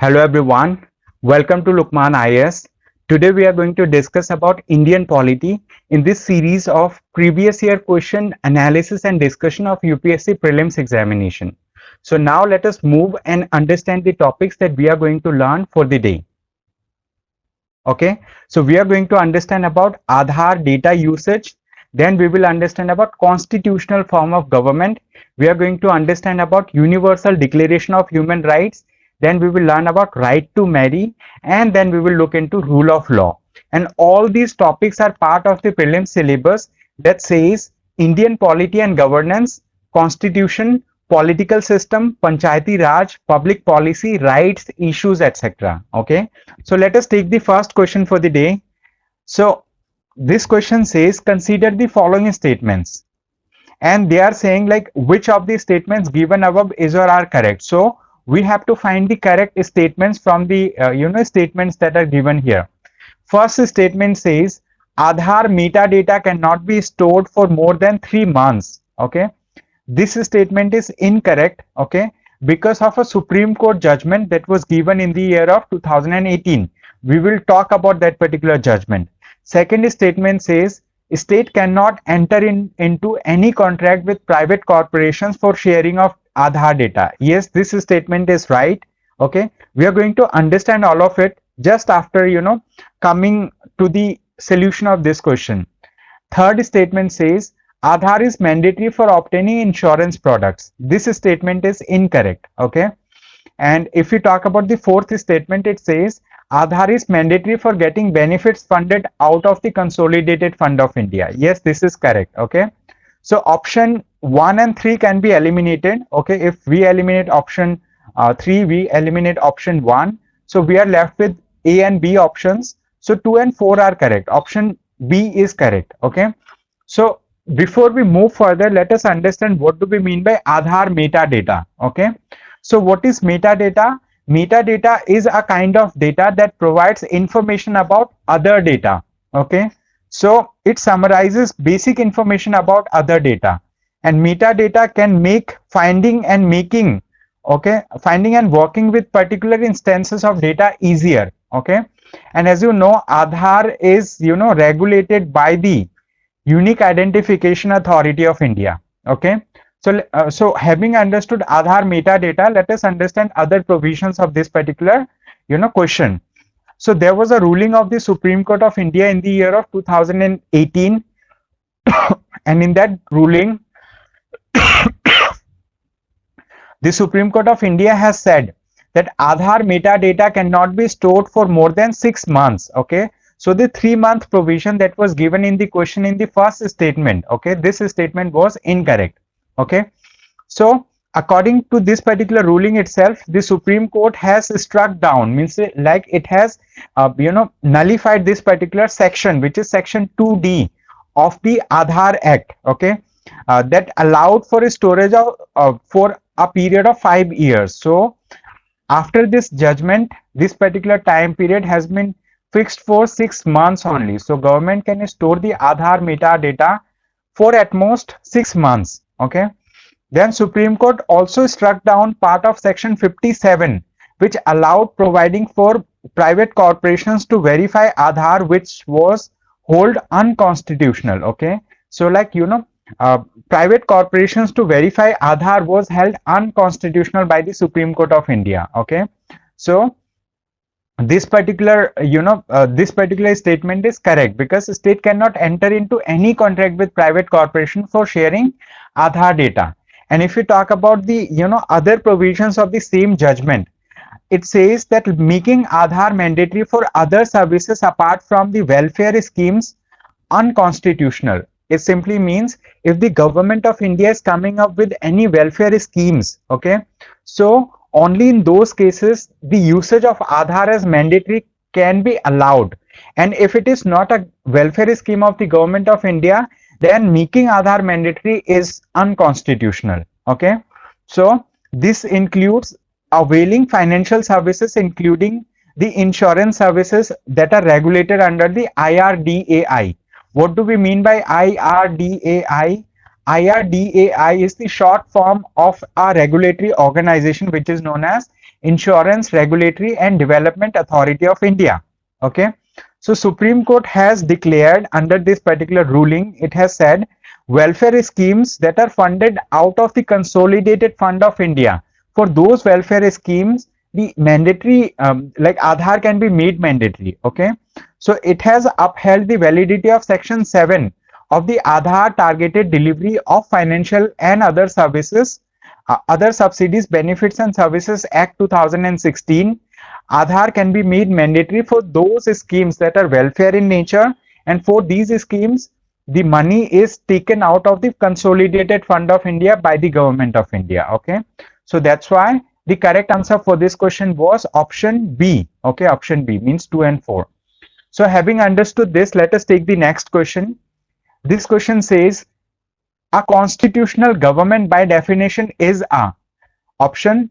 Hello everyone, welcome to Lukmaan IAS. Today we are going to discuss about Indian polity in this series of previous year question analysis and discussion of UPSC prelims examination. So now let us move and understand the topics that we are going to learn for the day. Okay, so we are going to understand about Adhar data usage, then we will understand about constitutional form of government, we are going to understand about universal declaration of human rights, then we will learn about right to marry, and then we will look into rule of law. And all these topics are part of the prelim syllabus that says Indian polity and governance, constitution, political system, panchayati raj, public policy, rights, issues, etc. Okay, so let us take the first question for the day. So this question says consider the following statements, and they are saying like which of the statements given above is or are correct. So we have to find the correct statements from the statements that are given here. First statement says Aadhaar metadata cannot be stored for more than 3 months. Okay, this statement is incorrect, okay, because of a Supreme Court judgment that was given in the year of 2018. We will talk about that particular judgment. Second statement says state cannot enter into any contract with private corporations for sharing of Aadhaar data. Yes, this statement is right. Okay, we are going to understand all of it just after coming to the solution of this question. Third statement says Aadhaar is mandatory for obtaining insurance products. This statement is incorrect. Okay, and if we talk about the fourth statement, it says Aadhaar is mandatory for getting benefits funded out of the Consolidated Fund of India. Yes, this is correct. Okay, so option 1 and 3 can be eliminated. Okay, if we eliminate option 3, we eliminate option 1. So we are left with A and B options. So 2 and 4 are correct. Option B is correct. Okay, so before we move further, let us understand what do we mean by Aadhaar metadata. Okay, so what is metadata? Metadata is a kind of data that provides information about other data. Okay, so it summarizes basic information about other data, and metadata can make finding and working with particular instances of data easier. Okay, and as you know, Aadhaar is regulated by the Unique Identification Authority of India. Okay, so having understood Aadhaar metadata, let us understand other provisions of this particular question. So there was a ruling of the Supreme Court of India in the year of 2018, and in that ruling the Supreme Court of India has said that Aadhaar metadata cannot be stored for more than 6 months. Okay, so the 3-month provision that was given in the question in the first statement, okay, this statement was incorrect. Okay, so according to this particular ruling itself, the Supreme Court has struck down, means like it has nullified this particular section, which is section 2D of the Aadhaar Act. Okay, that allowed for a storage of for a period of 5 years. So after this judgment, this particular time period has been fixed for 6 months only. So government can store the Aadhaar metadata for at most 6 months. Okay, then Supreme Court also struck down part of section 57, which allowed providing for private corporations to verify Aadhaar, which was held unconstitutional. Okay, so like private corporations to verify Aadhaar was held unconstitutional by the Supreme Court of India. Okay, so this particular this particular statement is correct because the state cannot enter into any contract with private corporation for sharing Aadhaar data. And if we talk about the other provisions of the same judgment, it says that making Aadhaar mandatory for other services apart from the welfare schemes unconstitutional. It simply means if the government of India is coming up with any welfare schemes, okay, so only in those cases the usage of Aadhaar as mandatory can be allowed. And if it is not a welfare scheme of the government of India, then making Aadhaar mandatory is unconstitutional. Okay, so this includes availing financial services, including the insurance services that are regulated under the IRDAI. What do we mean by IRDAI? IRDAI is the short form of a regulatory organization which is known as Insurance Regulatory and Development Authority of India. Okay, so Supreme Court has declared under this particular ruling, it has said welfare schemes that are funded out of the Consolidated Fund of India, for those welfare schemes the mandatory like Adhar can be made mandatory. Okay, so it has upheld the validity of section 7 of the Adhar targeted delivery of financial and other services, other subsidies, benefits and services act 2016. Adhar can be made mandatory for those schemes that are welfare in nature, and for these schemes the money is taken out of the Consolidated Fund of India by the Government of India. Okay, so that's why the correct answer for this question was option B. Okay, option B means 2 and 4. So having understood this, let us take the next question. This question says a constitutional government by definition is a option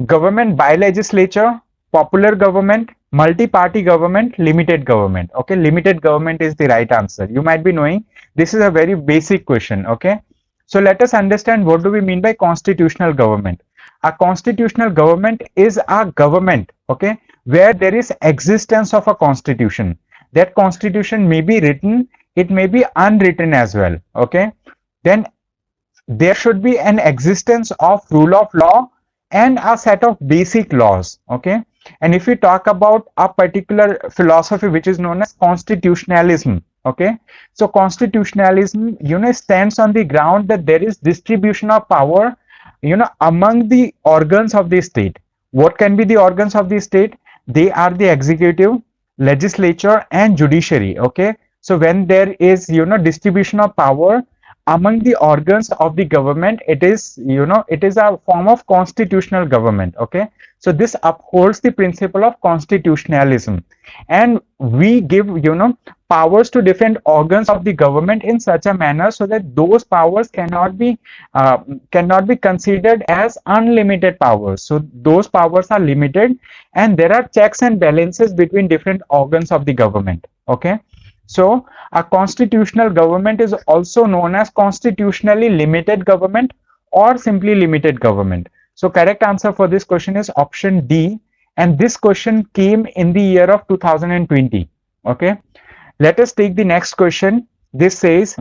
government by legislature, popular government, multi-party government, limited government. Okay, limited government is the right answer. You might be knowing this is a very basic question. Okay, so let us understand what do we mean by constitutional government. A constitutional government is a government, okay, where there is existence of a constitution. That constitution may be written, it may be unwritten as well. Okay, then there should be an existence of rule of law and a set of basic laws. Okay, and if we talk about a particular philosophy which is known as constitutionalism, okay, so constitutionalism, stands on the ground that there is distribution of power, among the organs of the state. What can be the organs of the state? They are the executive, legislature and judiciary. Okay, so when there is distribution of power among the organs of the government, it is it is a form of constitutional government. Okay, so this upholds the principle of constitutionalism, and we give powers to different organs of the government in such a manner so that those powers cannot be considered as unlimited powers. So those powers are limited, and there are checks and balances between different organs of the government. Okay, so a constitutional government is also known as constitutionally limited government or simply limited government. So correct answer for this question is option D, and this question came in the year of 2020. Okay, let us take the next question. This says,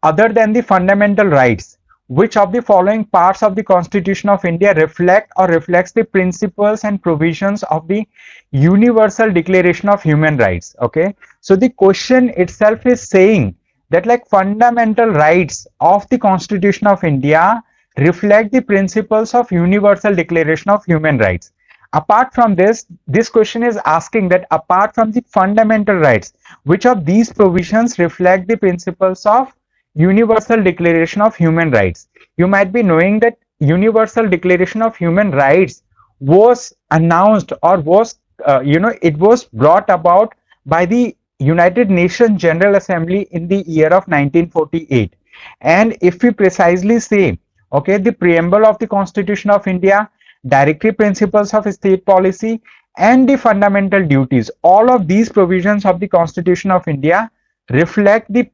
other than the fundamental rights, which of the following parts of the Constitution of India reflect or reflects the principles and provisions of the Universal Declaration of Human Rights? Okay, so the question itself is saying that like fundamental rights of the Constitution of India reflect the principles of Universal Declaration of Human Rights. Apart from this, this question is asking that apart from the fundamental rights, which of these provisions reflect the principles of Universal Declaration of Human Rights? You might be knowing that Universal Declaration of Human Rights was announced or was it was brought about by the United Nations General Assembly in the year of 1948. And if we precisely say, okay, the preamble of the Constitution of India, directive principles of state policy and the fundamental duties, all of these provisions of the Constitution of India reflect the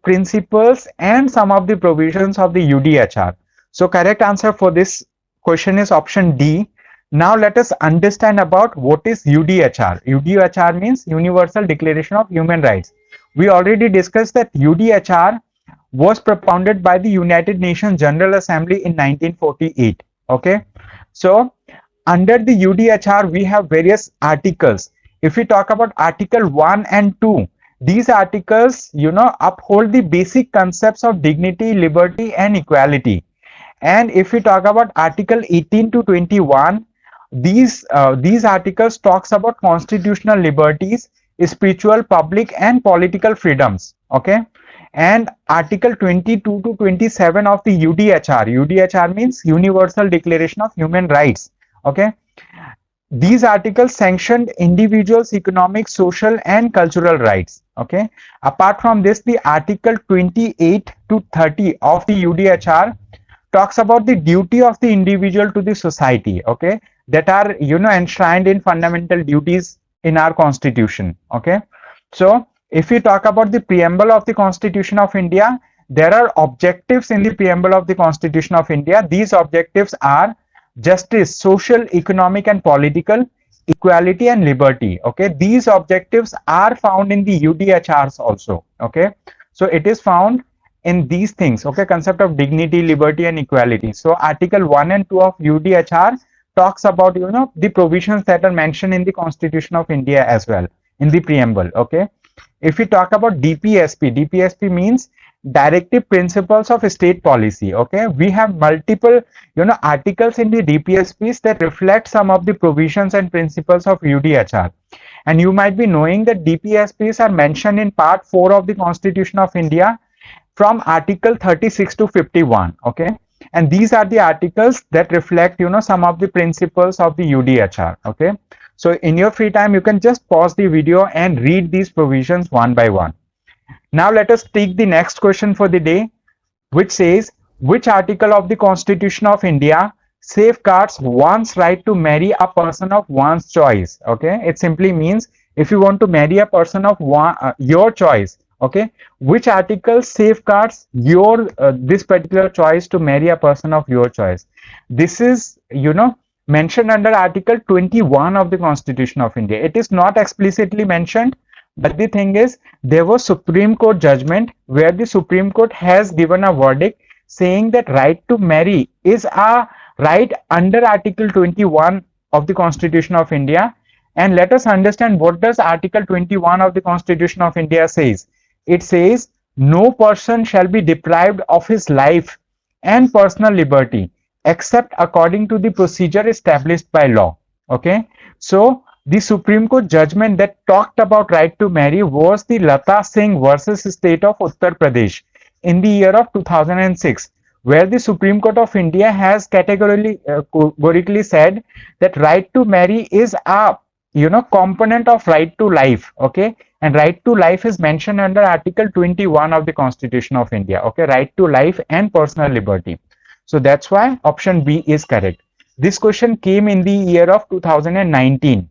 principles and some of the provisions of the UDHR. So correct answer for this question is option D. Now let us understand about what is UDHR. UDHR means Universal Declaration of Human Rights. We already discussed that UDHR was propounded by the United Nations General Assembly in 1948. Okay, so under the UDHR we have various articles. If we talk about Article 1 and 2, these articles uphold the basic concepts of dignity, liberty and equality. And if we talk about Article 18 to 21, these articles talks about constitutional liberties, spiritual, public and political freedoms. Okay, and Article 22 to 27 of the UDHR means Universal Declaration of Human Rights. Okay, these articles sanctioned individuals' economic, social and cultural rights. Okay, apart from this, the Article 28 to 30 of the UDHR talks about the duty of the individual to the society. Okay, that are enshrined in fundamental duties in our Constitution. Okay, so if we talk about the preamble of the Constitution of India, there are objectives in the preamble of the Constitution of India. These objectives are justice, social, economic and political, equality and liberty. Okay, these objectives are found in the UDHRs also. Okay, so it is found in these things. Okay, concept of dignity, liberty and equality. So article 1 and 2 of UDHR talks about, the provisions that are mentioned in the Constitution of India as well in the preamble. Okay, if we talk about DPSP means directive principles of state policy. Okay, we have multiple, articles in the DPSPs that reflect some of the provisions and principles of UDHR. And you might be knowing that DPSPs are mentioned in part 4 of the Constitution of India from article 36 to 51. Okay, and these are the articles that reflect, some of the principles of the UDHR. Okay, so in your free time you can just pause the video and read these provisions one by one. Now let us take the next question for the day, which says, which article of the Constitution of India safeguards one's right to marry a person of one's choice? Okay, it simply means if you want to marry a person of your choice, okay, which article safeguards your this particular choice to marry a person of your choice? This is, mentioned under article 21 of the Constitution of India. It is not explicitly mentioned, but the thing is, there was Supreme Court judgment where the Supreme Court has given a verdict saying that right to marry is a right under article 21 of the Constitution of India. And let us understand, what does article 21 of the Constitution of India says? It says no person shall be deprived of his life and personal liberty except according to the procedure established by law. Okay, so the Supreme Court judgment that talked about right to marry was the Lata Singh versus State of Uttar Pradesh in the year of 2006, where the Supreme Court of India has categorically said that right to marry is a, component of right to life. Okay, and right to life is mentioned under article 21 of the Constitution of India. Okay, right to life and personal liberty. So that's why option B is correct. This question came in the year of 2019.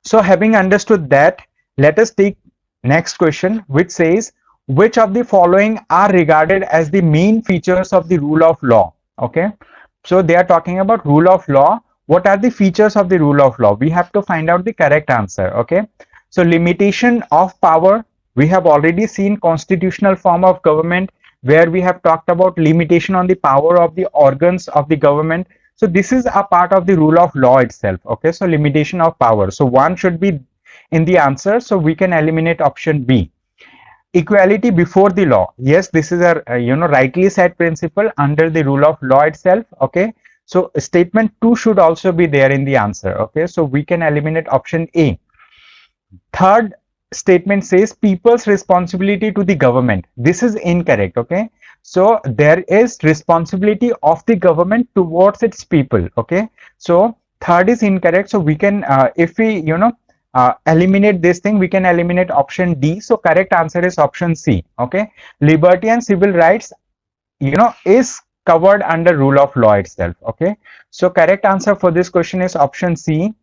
So having understood that, let us take next question, which says, which of the following are regarded as the main features of the rule of law? Okay, so they are talking about rule of law. What are the features of the rule of law? We have to find out the correct answer. Okay, so limitation of power, we have already seen constitutional form of government where we have talked about limitation on the power of the organs of the government. So this is a part of the rule of law itself. Okay, so limitation of power. So one should be in the answer. So we can eliminate option B. Equality before the law. Yes, this is a rightly said principle under the rule of law itself. Okay, so statement 2 should also be there in the answer. Okay, so we can eliminate option A. Third statement says people's responsibility to the government. This is incorrect. Okay, so there is responsibility of the government towards its people. Okay, so third is incorrect. So we can if we eliminate this thing, we can eliminate option D. So correct answer is option C. Okay, liberty and civil rights is covered under rule of law itself. Okay, so correct answer for this question is option C.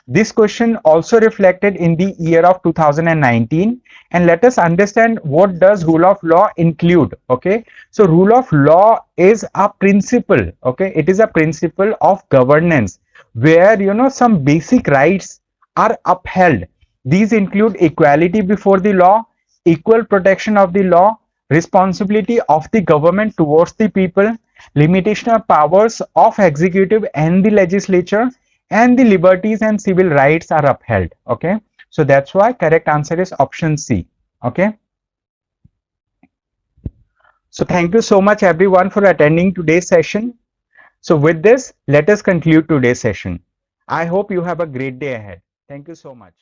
This question also reflected in the year of 2019, and let us understand what does rule of law include. Okay, so rule of law is a principle. Okay, it is a principle of governance where some basic rights are upheld. These include equality before the law, equal protection of the law, responsibility of the government towards the people, limitation of powers of executive and the legislature, and the liberties and civil rights are upheld. Okay, so that's why correct answer is option C. Okay, so thank you so much everyone for attending today's session. So with this, let us conclude today's session. I hope you have a great day ahead. Thank you so much.